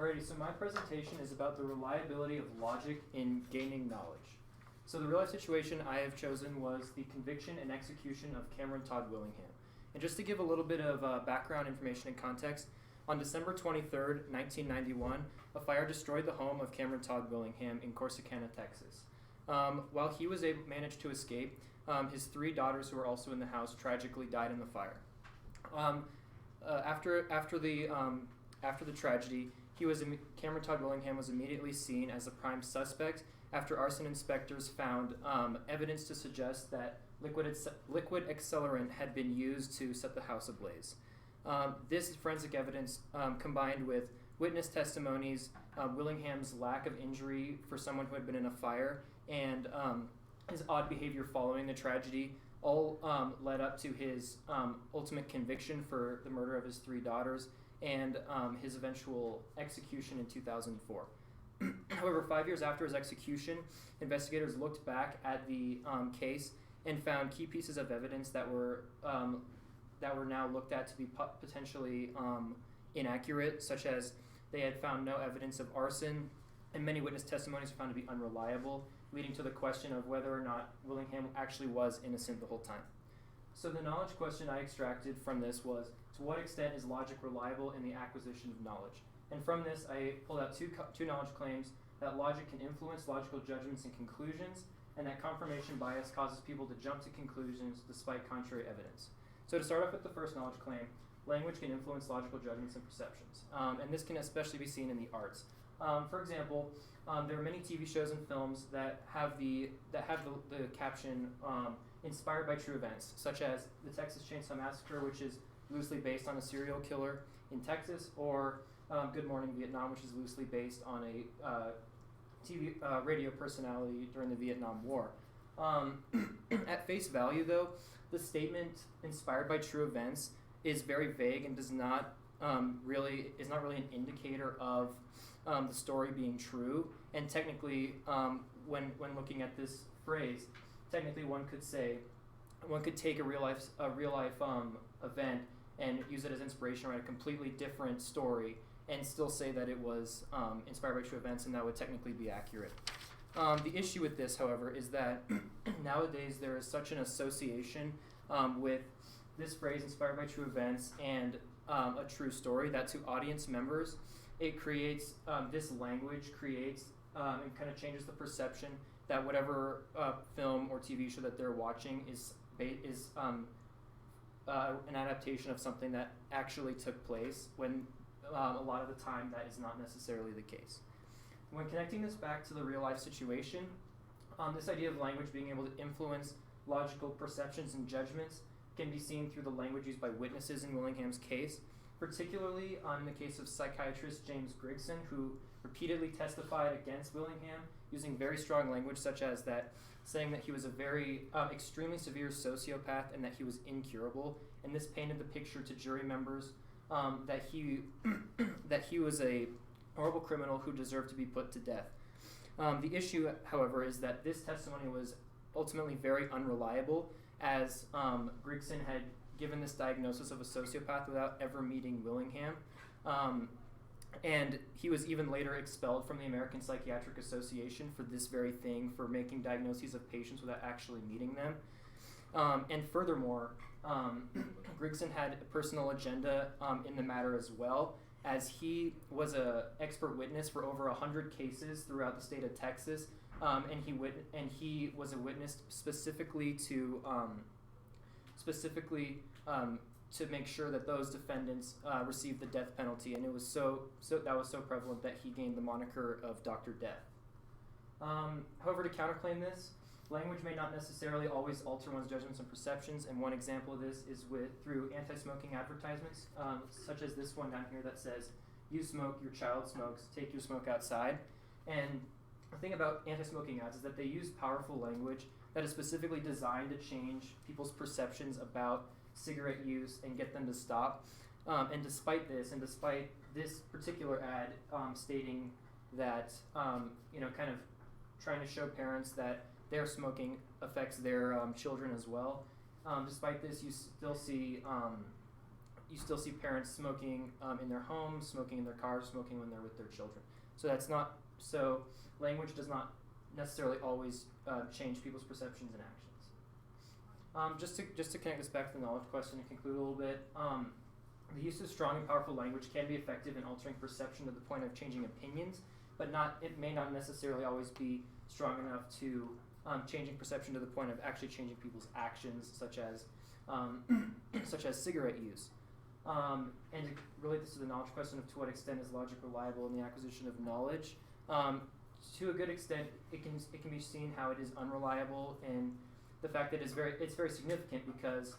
Alrighty, so my presentation is about the reliability of logic in gaining knowledge. So the real life situation I have chosen was the conviction and execution of Cameron Todd Willingham. And just to give a little bit of background information and context, on December 23rd, 1991, a fire destroyed the home of Cameron Todd Willingham in Corsicana, Texas. While he was managed to escape, his three daughters who were also in the house tragically died in the fire. After the tragedy, Cameron Todd Willingham was immediately seen as a prime suspect after arson inspectors found evidence to suggest that liquid accelerant had been used to set the house ablaze. This forensic evidence, combined with witness testimonies, Willingham's lack of injury for someone who had been in a fire, and his odd behavior following the tragedy, all led up to his ultimate conviction for the murder of his three daughters and his eventual execution in 2004. However, 5 years after his execution, investigators looked back at the case and found key pieces of evidence that were now looked at to be potentially inaccurate, such as they had found no evidence of arson, and many witness testimonies were found to be unreliable, leading to the question of whether or not Willingham actually was innocent the whole time. So the knowledge question I extracted from this was, to what extent is logic reliable in the acquisition of knowledge? And from this, I pulled out two knowledge claims: that logic can influence logical judgments and conclusions, and that confirmation bias causes people to jump to conclusions despite contrary evidence. So to start off with the first knowledge claim, language can influence logical judgments and perceptions. And this can especially be seen in the arts. For example, there are many TV shows and films that have the caption inspired by true events, such as the Texas Chainsaw Massacre, which is loosely based on a serial killer in Texas, or Good Morning Vietnam, which is loosely based on a radio personality during the Vietnam War. At face value, though, the statement "inspired by true events" is very vague and is not really an indicator of the story being true. And technically, when looking at this phrase, technically one could take a real life event and use it as inspiration, write a completely different story, and still say that it was inspired by true events, and that would technically be accurate. The issue with this, however, is that nowadays there is such an association with this phrase, inspired by true events, and a true story, that to audience members, it creates, this language creates and kind of changes the perception that whatever film or TV show that they're watching is an adaptation of something that actually took place, when a lot of the time that is not necessarily the case. When connecting this back to the real life situation, this idea of language being able to influence logical perceptions and judgments can be seen through the language used by witnesses in Willingham's case, particularly in the case of psychiatrist James Grigson, who repeatedly testified against Willingham using very strong language, such as that saying that he was a very extremely severe sociopath and that he was incurable, and this painted the picture to jury members that he was a horrible criminal who deserved to be put to death. The issue, however, is that this testimony was ultimately very unreliable, as Grigson had given this diagnosis of a sociopath without ever meeting Willingham. And he was even later expelled from the American Psychiatric Association for this very thing, for making diagnoses of patients without actually meeting them. And furthermore, Grigson had a personal agenda in the matter as well, as he was an expert witness for over 100 cases throughout the state of Texas, and he was a witness specifically to make sure that those defendants received the death penalty, and it was that was so prevalent that he gained the moniker of Dr. Death. However, to counterclaim this, language may not necessarily always alter one's judgments and perceptions, and one example of this is through anti-smoking advertisements, such as this one down here that says, "You smoke, your child smokes, take your smoke outside." And the thing about anti-smoking ads is that they use powerful language that is specifically designed to change people's perceptions about cigarette use and get them to stop. And despite this particular ad stating that, kind of trying to show parents that their smoking affects their children as well, despite this, you still see you still see parents smoking in their homes, smoking in their cars, smoking when they're with their children. So language does not necessarily always change people's perceptions and actions. Just to connect this back to the knowledge question and conclude a little bit, the use of strong and powerful language can be effective in altering perception to the point of changing opinions, but it may not necessarily always be strong enough to changing perception to the point of actually changing people's actions, such as cigarette use. And to relate this to the knowledge question of to what extent is logic reliable in the acquisition of knowledge, to a good extent, it can be seen how it is unreliable, and the fact that it's very significant because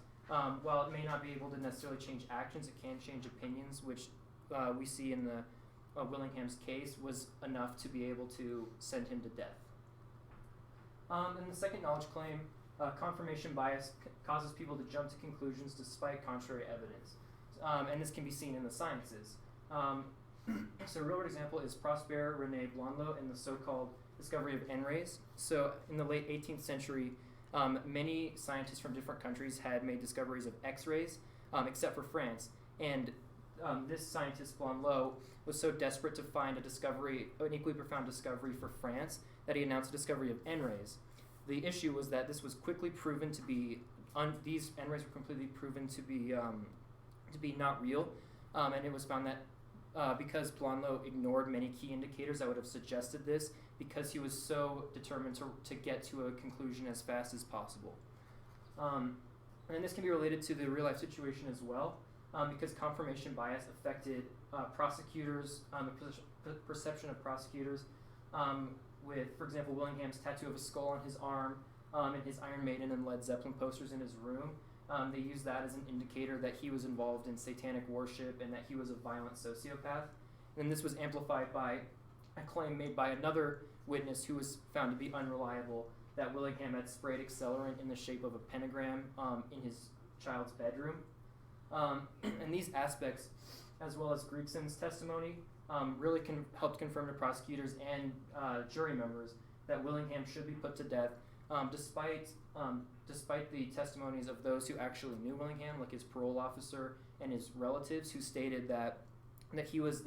while it may not be able to necessarily change actions, it can change opinions, which we see in the Willingham's case was enough to be able to send him to death. And the second knowledge claim, confirmation bias causes people to jump to conclusions despite contrary evidence. And this can be seen in the sciences. So a real-world example is Prosper René Blondelot and the so-called discovery of N-rays. So in the late 18th century, many scientists from different countries had made discoveries of X-rays, except for France. And this scientist, Blondelot, was so desperate to find an equally profound discovery for France, that he announced a discovery of N-rays. The issue was that this was quickly proven to be, these N-rays were completely proven to be not real, and it was found that because Blondelot ignored many key indicators that would have suggested this, because he was so determined to get to a conclusion as fast as possible. And this can be related to the real-life situation as well, because confirmation bias affected prosecutors, the perception of prosecutors, with, for example, Willingham's tattoo of a skull on his arm, and his Iron Maiden and Led Zeppelin posters in his room. They used that as an indicator that he was involved in satanic worship and that he was a violent sociopath. And this was amplified by a claim made by another witness who was found to be unreliable, that Willingham had sprayed accelerant in the shape of a pentagram in his child's bedroom. And these aspects, as well as Griegson's testimony, really helped confirm to prosecutors and jury members that Willingham should be put to death, despite the testimonies of those who actually knew Willingham, like his parole officer and his relatives, who stated that he was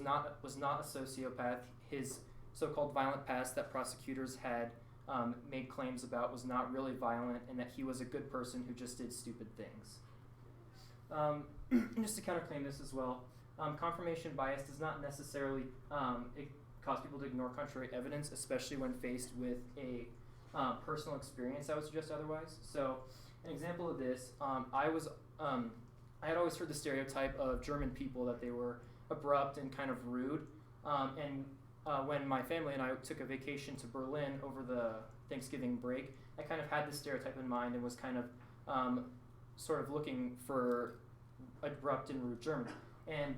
not a sociopath. His so-called violent past that prosecutors had made claims about was not really violent, and that he was a good person who just did stupid things. Just to counterclaim this as well, confirmation bias does not necessarily cause people to ignore contrary evidence, especially when faced with a personal experience that would suggest otherwise. So, an example of this, I had always heard the stereotype of German people that they were abrupt and kind of rude. When my family and I took a vacation to Berlin over the Thanksgiving break, I kind of had this stereotype in mind and was kind of sort of looking for abrupt and rude Germans. And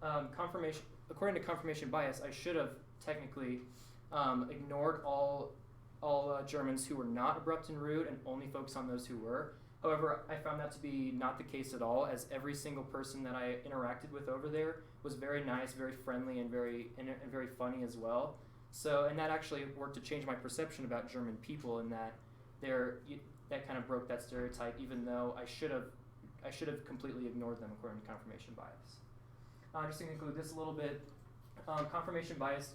according to confirmation bias, I should have technically ignored all Germans who were not abrupt and rude and only focused on those who were. However, I found that to be not the case at all, as every single person that I interacted with over there was very nice, very friendly, and very funny as well. So, and that actually worked to change my perception about German people, in that that kind of broke that stereotype, even though I should have completely ignored them according to confirmation bias. Just to conclude this a little bit, confirmation bias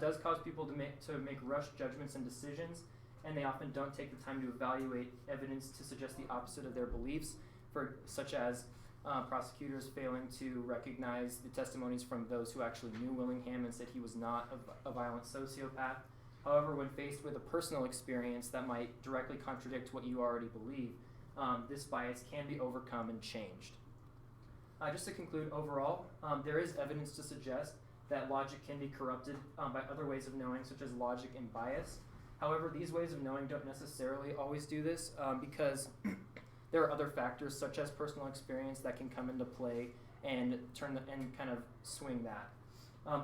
does cause people to make rushed judgments and decisions, and they often don't take the time to evaluate evidence to suggest the opposite of their beliefs, such as prosecutors failing to recognize the testimonies from those who actually knew Willingham and said he was not a violent sociopath. However, when faced with a personal experience that might directly contradict what you already believe, this bias can be overcome and changed. Just to conclude, overall, there is evidence to suggest that logic can be corrupted by other ways of knowing, such as logic and bias. However, these ways of knowing don't necessarily always do this, because there are other factors, such as personal experience, that can come into play and kind of swing that.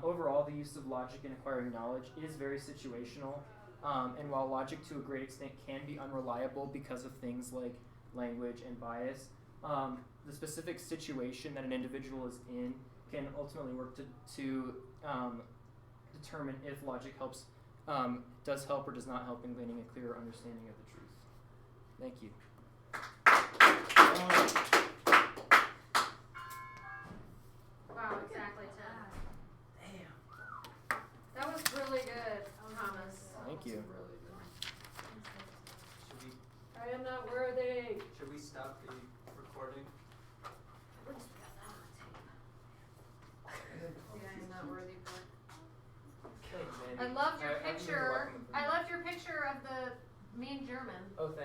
Overall, the use of logic in acquiring knowledge is very situational, and while logic to a great extent can be unreliable because of things like language and bias, the specific situation that an individual is in can ultimately work to determine if logic does help or does not help in gaining a clearer understanding of the truth. Thank you. you. Really good. Should we I am not worthy. should we stop the recording? Yeah, I'm not worthy for. Okay, I loved your I mean, you're picture. welcome. I loved your picture of the mean German. Oh, thanks.